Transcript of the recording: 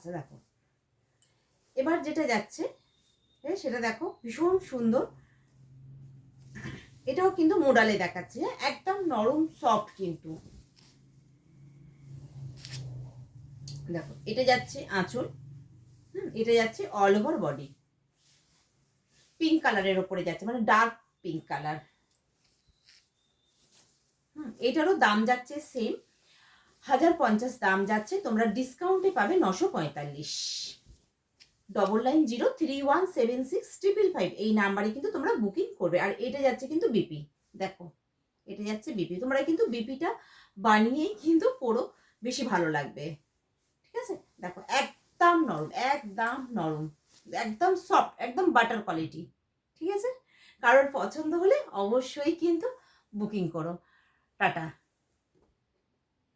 আচ্ছা দেখো, এবার যেটা যাচ্ছে সেটা দেখো, ভীষণ সুন্দর। এটাও কিন্তু মোডালে দেখাচ্ছে, একদম নরম সফট কিন্তু। দেখো এটা যাচ্ছে আঁচল, এটা যাচ্ছে অল ওভার বডি, পিঙ্ক কালারের ওপরে যাচ্ছে, মানে ডার্ক পিঙ্ক কালার। এটারও দাম যাচ্ছে সেম 1050 দাম যাচ্ছে, তোমরা ডিসকাউন্টে পাবে 945। 9903176555 এই নাম্বারে কিন্তু তোমরা বুকিং করবে। আর এটা যাচ্ছে কিন্তু বিপি, দেখো এটা যাচ্ছে বিপি, তোমরা কিন্তু বিপিটা বানিয়েই কিন্তু পরো, বেশি ভালো লাগবে। ঠিক আছে, দেখো একদম নরম, একদম নরম, একদম সফট, একদম বাটার কোয়ালিটি। ঠিক আছে, কারোর পছন্দ হলে অবশ্যই কিন্তু বুকিং করো। টাটা।